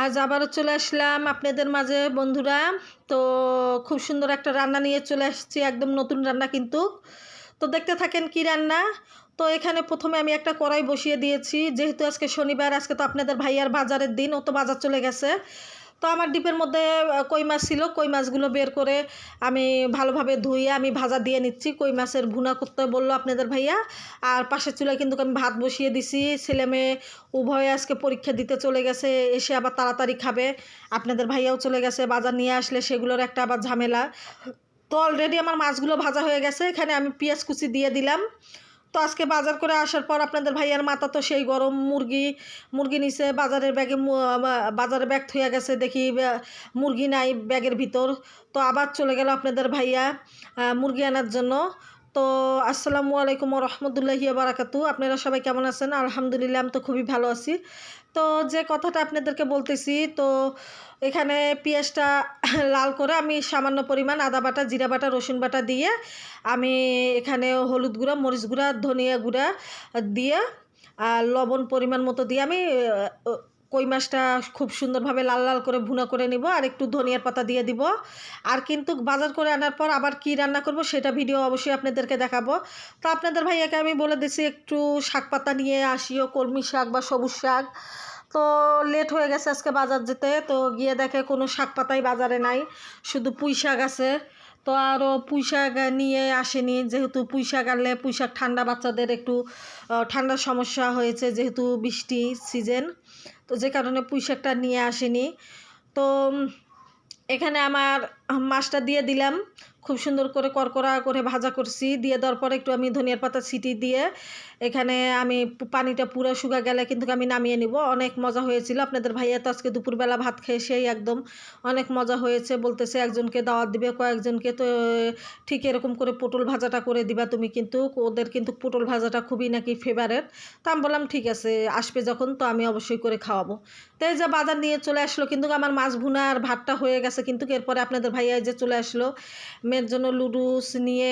আজ আবারও চলে আসলাম আপনাদের মাঝে বন্ধুরা। তো খুব সুন্দর একটা রান্না নিয়ে চলে আসছি, একদম নতুন রান্না কিন্তু। তো দেখতে থাকেন কি রান্না। তো এখানে প্রথমে আমি একটা কড়াই বসিয়ে দিয়েছি, যেহেতু আজকে শনিবার, আজকে তো আপনাদের ভাইয়ার বাজারের দিন, ও তো বাজার চলে গেছে। তো আমার ডিপের মধ্যে কই মাছ ছিল, কই মাছগুলো বের করে আমি ভালোভাবে ধুয়ে আমি ভাজা দিয়ে নিচ্ছি। কই মাছের ভুনা করতে বললো আপনাদের ভাইয়া। আর পাশের চুলায় কিন্তু আমি ভাত বসিয়ে দিছি। ছেলে মেয়ে উভয়ে আজকে পরীক্ষা দিতে চলে গেছে, এসে আবার তাড়াতাড়ি খাবে। আপনাদের ভাইয়াও চলে গেছে, বাজার নিয়ে আসলে সেগুলোর একটা আবার ঝামেলা। তো অলরেডি আমার মাছগুলো ভাজা হয়ে গেছে, এখানে আমি পেঁয়াজ কুচি দিয়ে দিলাম। তো আজকে বাজার করে আসার পর আপনাদের ভাইয়ার মাথা তো সেই গরম, মুরগি নিছে বাজারের ব্যাগে, বাজারে ব্যাগ থুয়ে গেছে, দেখি মুরগি নাই ব্যাগের ভিতর। তো আবার চলে গেল আপনাদের ভাইয়া মুরগি আনার জন্য। তো আসসালামু আলাইকুম রহমতুল্লাহি বারাকাতু। আপনারা সবাই কেমন আছেন? আলহামদুলিল্লাহ, আমি তো খুবই ভালো আছি। তো যে কথাটা আপনাদেরকে বলতেছি, তো এখানে পেঁয়াজটা লাল করে আমি সামান্য পরিমাণ আদা বাটা, জিরা বাটা, রসুন বাটা দিয়ে আমি এখানে হলুদ গুঁড়া, মরিচ গুঁড়া, ধনিয়া গুঁড়া দিয়ে আর লবণ পরিমাণ মতো দিয়ে আমি কই মাছটা খুব সুন্দরভাবে লাল লাল করে ভুনা করে নিব, আর একটু ধনিয়ার পাতা দিয়ে দিব। আর কিন্তু বাজার করে আনার পর আবার কি রান্না করব সেটা ভিডিও অবশ্যই আপনাদেরকে দেখাবো। তো আপনাদের ভাইয়াকে আমি বলে দিছি একটু শাক পাতা নিয়ে আসিও, কলমি শাক বা সবুজ শাক। তো লেট হয়ে গেছে আজকে বাজার যেতে, তো গিয়ে দেখে কোনো শাক পাতাই বাজারে নাই, শুধু পুঁই শাক আছে। তো আরও পুঁই শাক নিয়ে আসেনি, যেহেতু পুঁই শাক আনলে পুঁই শাক ঠান্ডা, বাচ্চাদের একটু ঠান্ডার সমস্যা হয়েছে যেহেতু বৃষ্টি সিজন, তো যে কারণে পুঁই শাকটা নিয়ে আসেনি। তো এখানে আমার মাছটা দিয়ে দিলাম, খুব সুন্দর করে করকরা করে ভাজা করছি। দিয়ে দেওয়ার পরে একটু আমি ধনিয়ার পাতা ছিটি দিয়ে এখানে আমি পানিটা পুরো শুকা গেলে কিন্তু আমি নামিয়ে নিব। অনেক মজা হয়েছিল। আপনাদের ভাইয়া তো আজকে দুপুরবেলা ভাত খেয়ে সেই একদম অনেক মজা হয়েছে বলতেছে, একজনকে দাওয়াত দিবে, কয়েকজনকে। তো ঠিক এরকম করে পটল ভাজাটা করে দিবা তুমি, কিন্তু ওদের কিন্তু পটল ভাজাটা খুবই নাকি ফেভারেট। তা আমি বললাম ঠিক আছে, আসবে যখন তো আমি অবশ্যই করে খাওয়াবো। তো এই যে বাজার নিয়ে চলে আসলো, কিন্তু আমার মাছ ভুনা আর ভাতটা হয়ে গেছে। কিন্তু এরপরে আপনাদের ভাইয়া যে চলে আসলো মেয়ের জন্য লুডুস নিয়ে,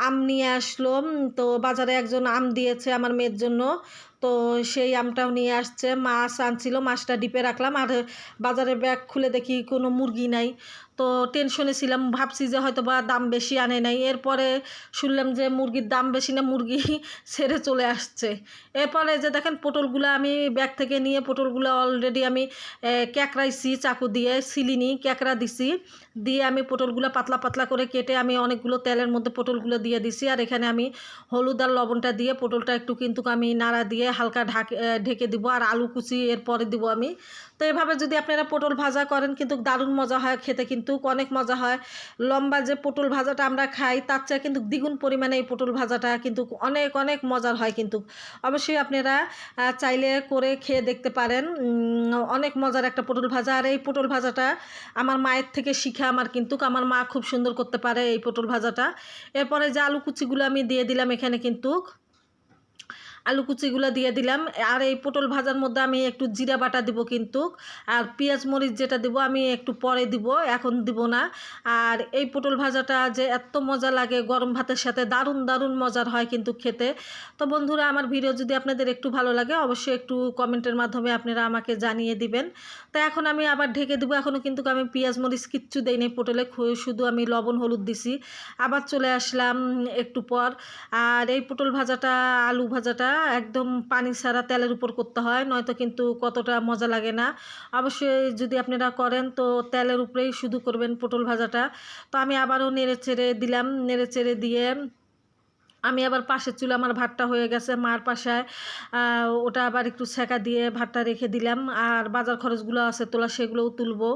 আম নিয়ে আসলো। তো বাজারে একজন আম দিয়েছে আমার মেয়ের জন্য, তো সেই আমটাও নিয়ে আসছে। মাছ আনছিল, মাছটা ডিপে রাখলাম। আর বাজারে ব্যাগ খুলে দেখি কোনো মুরগি নাই। তো টেনশনে ছিলাম, ভাবছি যে হয়তো বা দাম বেশি আনে নাই। এরপরে শুনলাম যে মুরগির দাম বেশি না, মুরগি ছেড়ে চলে আসছে। এরপরে যে দেখেন পটলগুলো আমি ব্যাগ থেকে নিয়ে পটলগুলো অলরেডি আমি ক্যাকড়াইছি, চাকু দিয়ে সিলিনি ক্যাকড়া দিছি। দিয়ে আমি পটলগুলো পাতলা পাতলা করে কেটে আমি অনেকগুলো তেলের মধ্যে পটলগুলো দিয়ে দিছি। আর এখানে আমি হলুদ আর লবণটা দিয়ে পটলটা একটু কিন্তু আমি নাড়া দিয়ে হালকা ঢেকে দিব। আর আলু কুচি এরপরে দিব আমি। তো এভাবে যদি আপনারা পটল ভাজা করেন কিন্তু দারুণ মজা হয় খেতে, কিন্তু অনেক মজা হয়। লম্বা যে পটল ভাজাটা আমরা খাই তার চেয়ে কিন্তু দ্বিগুণ পরিমাণে এই পটল ভাজাটা কিন্তু অনেক অনেক মজার হয়। কিন্তু অবশ্যই আপনারা চাইলে করে খেয়ে দেখতে পারেন। অনেক মজার একটা পটল ভাজা। আর এই পটল ভাজাটা আমার মায়ের থেকে শিখে আমার মা খুব সুন্দর করতে পারে এই পটল ভাজাটা। এরপরে যে আলু কুচিগুলো আমি দিয়ে দিলাম এখানে, কিন্তু আলু কুচিগুলো দিয়ে দিলাম। আর এই পটল ভাজার মধ্যে আমি একটু জিরা বাটা দিব কিন্তু, আর পেঁয়াজ মরিচ যেটা দিব আমি একটু পরে দিব, এখন দিব না। আর এই পটল ভাজাটা যে এত মজা লাগে গরম ভাতের সাথে, দারুণ দারুণ মজার হয় কিন্তু খেতে। তো বন্ধুরা, আমার ভিডিও যদি আপনাদের একটু ভালো লাগে অবশ্যই একটু কমেন্টের মাধ্যমে আপনারা আমাকে জানিয়ে দিবেন। তো এখন আমি আবার ঢেকে দেবো। এখনও কিন্তু আমি পেঁয়াজ মরিচ কিচ্ছু দেইনি পটলে, শুধু আমি লবণ হলুদ দিছি। আবার চলে আসলাম একটু পর। আর এই পটল ভাজাটা, আলু ভাজাটা একদম পানি ছাড়া তেলের উপর করতে হয়, নয়তো কিন্তু কতটা মজা লাগে না। অবশ্যই যদি আপনারা করেন তো তেলের উপরেই শুধু করবেন পটল ভাজাটা। তো আমি আবারও নেড়ে চেড়ে দিলাম, নেড়ে চেড়ে দিয়ে আমি আবার পাশের চুলে আমার ভাতটা হয়ে গেছে মার পাশায়, ওটা আবার একটু সেকা দিয়ে ভাতটা রেখে দিলাম। আর বাজার খরচগুলো আছে তোলা, সেগুলোও তুলবো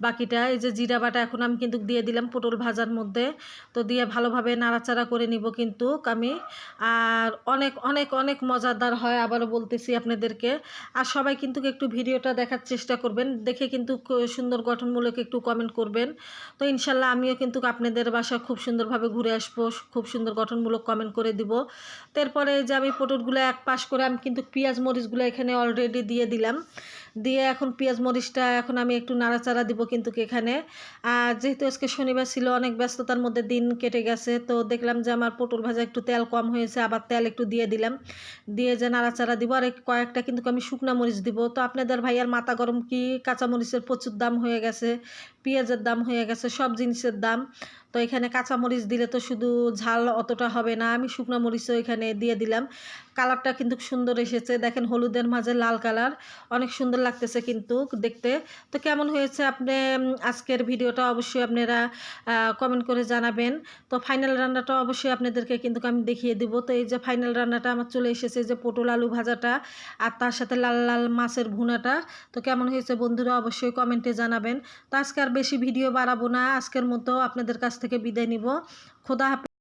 বাকিটা। এই যে জিরা বাটা এখন আমি কিন্তু দিয়ে দিলাম পটল ভাজার মধ্যে। তো দিয়ে ভালোভাবে নাড়াচাড়া করে নিব কিন্তু আমি। আর অনেক অনেক অনেক মজাদার হয়, আবারও বলতেছি আপনাদেরকে। আর সবাই কিন্তু একটু ভিডিওটা দেখার চেষ্টা করবেন, দেখে কিন্তু সুন্দর গঠনমূলক একটু কমেন্ট করবেন। তো ইনশাল্লাহ আমিও কিন্তু আপনাদের বাসা খুব সুন্দরভাবে ঘুরে আসবো, খুব সুন্দর গঠনমূলক কমেন্ট করে দিব। তারপরে যে আমি পটলগুলো এক পাশ করে আমি কিন্তু পেঁয়াজ মরিচগুলো এখানে অলরেডি দিয়ে দিলাম। দিয়ে এখন পেঁয়াজ মরিচটা এখন আমি একটু নাড়াচাড়া দিব কিন্তু এখানে। আর যেহেতু আজকে শনিবার ছিল, অনেক ব্যস্ততার মধ্যে দিন কেটে গেছে, তো দেখলাম যে আমার পটল ভাজা একটু তেল কম হয়েছে, আবার তেল একটু দিয়ে দিলাম, দিয়ে যে নাড়াচাড়া দিব। আর কয়েকটা কিন্তু আমি শুকনা মরিচ দিব। তো আপনাদের ভাইয়ার মাথা গরম, কি কাঁচামরিচের প্রচুর দাম হয়ে গেছে, পেঁয়াজের দাম হয়ে গেছে, সব জিনিসের দাম। তো এখানে কাঁচামরিচ দিলে তো শুধু ঝাল অতটা হবে না, আমি শুকনো মরিচও এখানে দিয়ে দিলাম। কালারটা কিন্তু সুন্দর এসেছে, দেখেন হলুদের মাঝে লাল কালার, অনেক সুন্দর লাগতেছে কিন্তু দেখতে। তো কেমন হয়েছে আপনি আজকের ভিডিওটা অবশ্যই আপনারা কমেন্ট করে জানাবেন। তো ফাইনাল রান্নাটা অবশ্যই আপনাদেরকে কিন্তু আমি দেখিয়ে দিব। তো এই যে ফাইনাল রান্নাটা আমার চলে এসেছে, যে পটল আলু ভাজাটা আর তার সাথে লাল লাল মাছের ভুনাটা। তো কেমন হয়েছে বন্ধুরা অবশ্যই কমেন্টে জানাবেন। তো আজকে আর বেশি ভিডিও বাড়াবো না, আজকের মতো আপনাদের কাছ থেকে বিদায় নিব। খোদা হাফেজ।